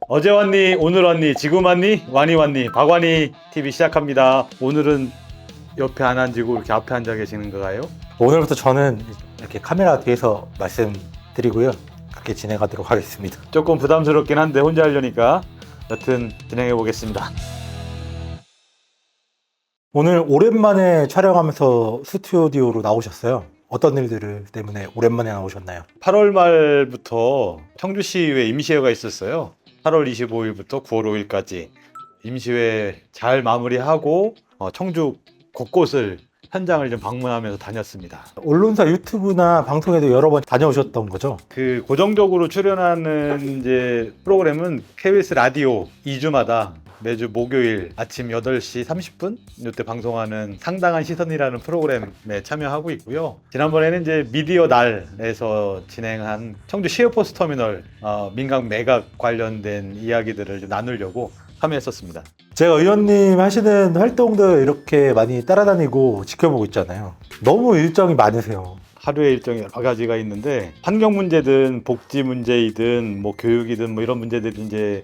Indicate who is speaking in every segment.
Speaker 1: 어제 왔니? 오늘 왔니? 지금 왔니? 와니 왔니? 박완이 TV 시작합니다. 오늘은 옆에 안 앉고 이렇게 앞에 앉아 계시는 건가요?
Speaker 2: 오늘부터 저는 이렇게 카메라 뒤에서 말씀드리고요. 그렇게 진행하도록 하겠습니다.
Speaker 1: 조금 부담스럽긴 한데 혼자 하려니까 여튼 진행해 보겠습니다.
Speaker 2: 오늘 오랜만에 촬영하면서 스튜디오로 나오셨어요. 어떤 일들 때문에 오랜만에 나오셨나요?
Speaker 1: 8월 말부터 청주시의회 임시회가 있었어요. 8월 25일부터 9월 5일까지 임시회 잘 마무리하고 청주 곳곳을 현장을 좀 방문하면서 다녔습니다.
Speaker 2: 언론사 유튜브나 방송에도 여러 번 다녀오셨던 거죠?
Speaker 1: 그 고정적으로 출연하는 이제 프로그램은 KBS 라디오 2주마다 매주 목요일 아침 8시 30분 이때 방송하는 상당한 시선이라는 프로그램에 참여하고 있고요. 지난번에는 이제 미디어 날에서 진행한 청주 시외버스 터미널 민각 매각 관련된 이야기들을 좀 나누려고 참여했었습니다.
Speaker 2: 제가 의원님 하시는 활동들 이렇게 많이 따라다니고 지켜보고 있잖아요. 너무 일정이 많으세요.
Speaker 1: 하루의 일정이 여러 가지가 있는데 환경 문제든 복지 문제이든 뭐 교육이든 뭐 이런 문제들이 이제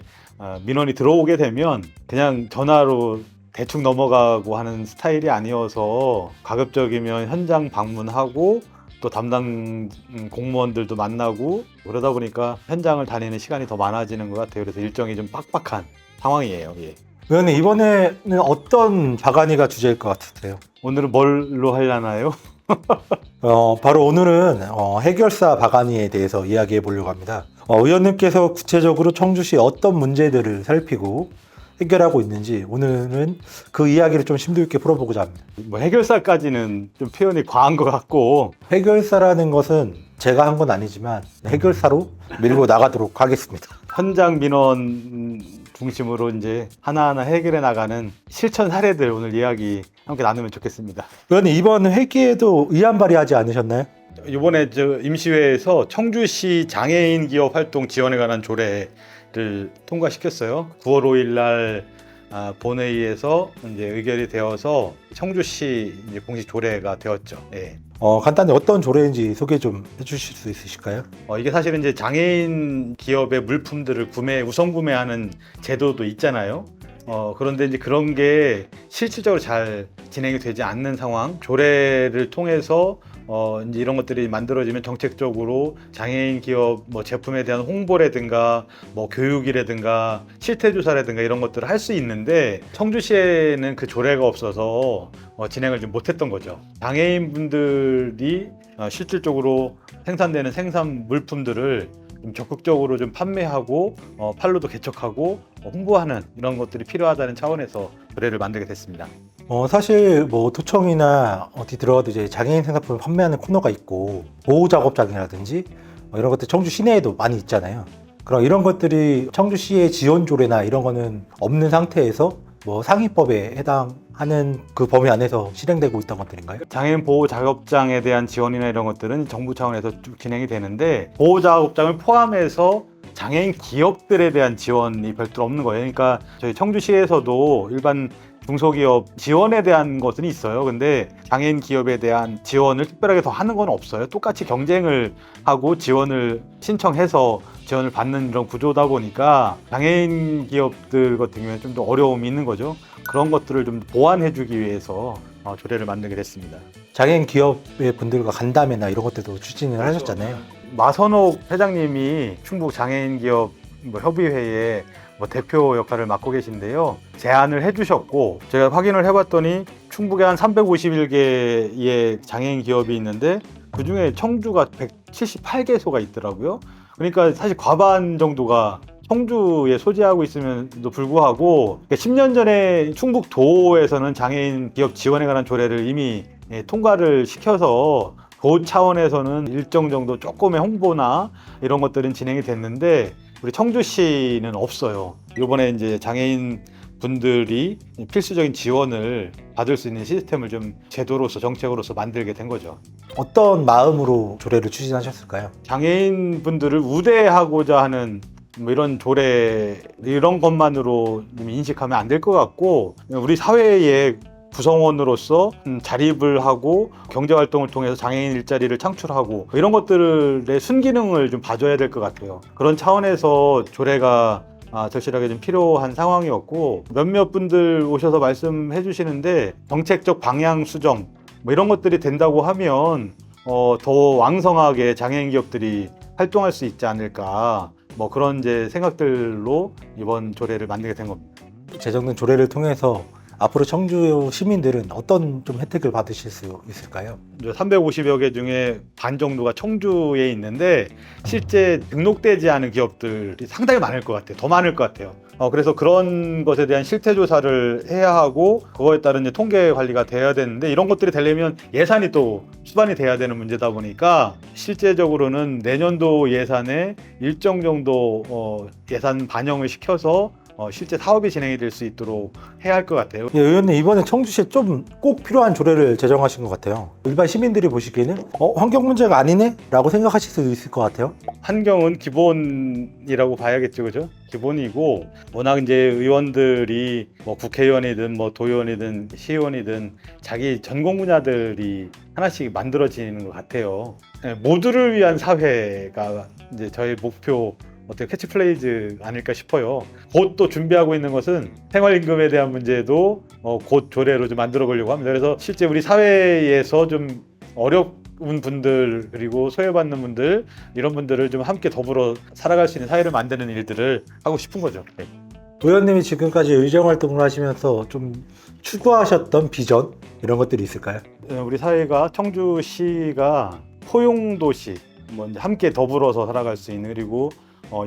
Speaker 1: 민원이 들어오게 되면 그냥 전화로 대충 넘어가고 하는 스타일이 아니어서 가급적이면 현장 방문하고 또 담당 공무원들도 만나고 그러다 보니까 현장을 다니는 시간이 더 많아지는 것 같아요. 그래서 일정이 좀 빡빡한 상황이에요. 예.
Speaker 2: 의원님 이번에는 어떤 박안위가 주제일 것 같으세요?
Speaker 1: 오늘은 뭘로 하려나요?
Speaker 2: 바로 오늘은 해결사 박안위에 대해서 이야기해 보려고 합니다. 의원님께서 구체적으로 청주시 어떤 문제들을 살피고 해결하고 있는지 오늘은 그 이야기를 좀 심도 있게 풀어보고자 합니다.
Speaker 1: 뭐 해결사까지는 좀 표현이 과한 것 같고
Speaker 2: 해결사라는 것은 제가 한 건 아니지만 해결사로 밀고 나가도록 하겠습니다.
Speaker 1: 현장 민원 중심으로 이제 하나하나 해결해 나가는 실천 사례들 오늘 이야기 함께 나누면 좋겠습니다.
Speaker 2: 의원님 이번 회기에도 의안 발의하지 않으셨나요?
Speaker 1: 이번에 저 임시회에서 청주시 장애인 기업 활동 지원에 관한 조례를 통과시켰어요. 9월 5일 날 본회의에서 이제 의결이 되어서 청주시 이제 공식 조례가 되었죠. 예.
Speaker 2: 간단히 어떤 조례인지 소개 좀 해주실 수 있으실까요?
Speaker 1: 이게 사실은 이제 장애인 기업의 물품들을 우선 구매하는 제도도 있잖아요. 그런데 이제 그런 게 실질적으로 잘 진행이 되지 않는 상황, 조례를 통해서 이제 이런 것들이 만들어지면 정책적으로 장애인 기업 뭐 제품에 대한 홍보라든가 뭐 교육이라든가 실태조사라든가 이런 것들을 할 수 있는데 청주시에는 그 조례가 없어서 진행을 좀 못했던 거죠. 장애인 분들이 실질적으로 생산되는 생산 물품들을 좀 적극적으로 좀 판매하고 판로도 개척하고 홍보하는 이런 것들이 필요하다는 차원에서 조례를 만들게 됐습니다.
Speaker 2: 사실 뭐 도청이나 어디 들어가도 이제 장애인 생산품을 판매하는 코너가 있고 보호작업장이라든지 이런 것들 청주 시내에도 많이 있잖아요. 그럼 이런 것들이 청주시의 지원 조례나 이런 거는 없는 상태에서 뭐 상위법에 해당하는 그 범위 안에서 실행되고 있던 것들인가요?
Speaker 1: 장애인 보호작업장에 대한 지원이나 이런 것들은 정부 차원에서 쭉 진행이 되는데 보호작업장을 포함해서 장애인 기업들에 대한 지원이 별도로 없는 거예요. 그러니까 저희 청주시에서도 일반 중소기업 지원에 대한 것은 있어요. 근데 장애인 기업에 대한 지원을 특별하게 더 하는 건 없어요. 똑같이 경쟁을 하고 지원을 신청해서 지원을 받는 이런 구조다 보니까 장애인 기업들 같은 경우에 좀 더 어려움이 있는 거죠. 그런 것들을 좀 보완해주기 위해서 조례를 만들게 됐습니다.
Speaker 2: 장애인 기업의 분들과 간담회나 이런 것들도 추진을 하셨잖아요.
Speaker 1: 마선옥 회장님이 충북 장애인 기업 협의회에 대표 역할을 맡고 계신데요. 제안을 해주셨고 제가 확인을 해봤더니 충북에 한 351개의 장애인 기업이 있는데 그중에 청주가 178개소가 있더라고요. 그러니까 사실 과반 정도가 청주에 소재하고 있음에도 불구하고 10년 전에 충북도에서는 장애인 기업 지원에 관한 조례를 이미 통과를 시켜서 도 차원에서는 일정 정도 조금의 홍보나 이런 것들은 진행이 됐는데 우리 청주시는 없어요. 이번에 이제 장애인 분들이 필수적인 지원을 받을 수 있는 시스템을 좀 제도로서 정책으로서 만들게 된 거죠.
Speaker 2: 어떤 마음으로 조례를 추진하셨을까요?
Speaker 1: 장애인 분들을 우대하고자 하는 이런 조례 이런 것만으로 인식하면 안 될 것 같고 우리 사회에 구성원으로서 자립을 하고 경제활동을 통해서 장애인 일자리를 창출하고 이런 것들의 순기능을 좀 봐줘야 될 것 같아요. 그런 차원에서 조례가 절실하게 좀 필요한 상황이었고, 몇몇 분들 오셔서 말씀해 주시는데 정책적 방향 수정 뭐 이런 것들이 된다고 하면 더 왕성하게 장애인 기업들이 활동할 수 있지 않을까, 뭐 그런 이제 생각들로 이번 조례를 만들게 된 겁니다.
Speaker 2: 제정된 조례를 통해서 앞으로 청주 시민들은 어떤 좀 혜택을 받으실 수 있을까요?
Speaker 1: 350여 개 중에 반 정도가 청주에 있는데 실제 등록되지 않은 기업들이 상당히 많을 것 같아요. 더 많을 것 같아요. 그래서 그런 것에 대한 실태 조사를 해야 하고 그거에 따른 이제 통계 관리가 돼야 되는데, 이런 것들이 되려면 예산이 또 수반이 돼야 되는 문제다 보니까 실제적으로는 내년도 예산에 일정 정도 예산 반영을 시켜서 실제 사업이 진행이 될 수 있도록 해야 할 것 같아요.
Speaker 2: 예, 의원님 이번에 청주시에 좀 꼭 필요한 조례를 제정하신 것 같아요. 일반 시민들이 보시기에는 환경 문제가 아니네? 라고 생각하실 수도 있을 것 같아요.
Speaker 1: 환경은 기본이라고 봐야겠죠, 그죠? 기본이고, 워낙 이제 의원들이 뭐 국회의원이든 뭐 도의원이든 시의원이든 자기 전공 분야들이 하나씩 만들어지는 것 같아요. 모두를 위한 사회가 이제 저희 목표, 어떻게 캐치플레이즈 아닐까 싶어요. 곧 또 준비하고 있는 것은 생활임금에 대한 문제도 곧 조례로 좀 만들어 보려고 합니다. 그래서 실제 우리 사회에서 좀 어려운 분들, 그리고 소외받는 분들, 이런 분들을 좀 함께 더불어 살아갈 수 있는 사회를 만드는 일들을 하고 싶은 거죠. 네.
Speaker 2: 의원님이 지금까지 의정 활동을 하시면서 좀 추구하셨던 비전 이런 것들이 있을까요?
Speaker 1: 우리 사회가, 청주시가 포용도시, 뭐 이제 함께 더불어서 살아갈 수 있는, 그리고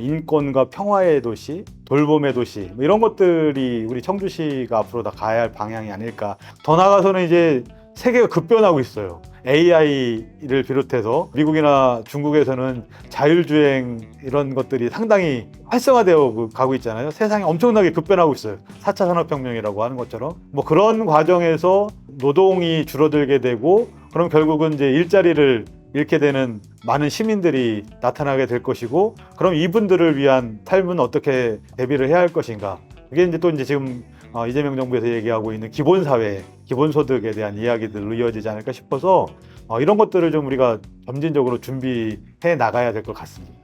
Speaker 1: 인권과 평화의 도시, 돌봄의 도시, 뭐 이런 것들이 우리 청주시가 앞으로 다 가야 할 방향이 아닐까. 더 나아가서는 이제 세계가 급변하고 있어요. AI를 비롯해서 미국이나 중국에서는 자율주행 이런 것들이 상당히 활성화되어 가고 있잖아요. 세상이 엄청나게 급변하고 있어요. 4차 산업혁명이라고 하는 것처럼. 뭐 그런 과정에서 노동이 줄어들게 되고, 그럼 결국은 이제 일자리를 잃게 되는 많은 시민들이 나타나게 될 것이고, 그럼 이분들을 위한 삶은 어떻게 대비를 해야 할 것인가. 이게 이제 또 이제 지금 이재명 정부에서 얘기하고 있는 기본사회, 기본소득에 대한 이야기들로 이어지지 않을까 싶어서 이런 것들을 좀 우리가 점진적으로 준비해 나가야 될 것 같습니다.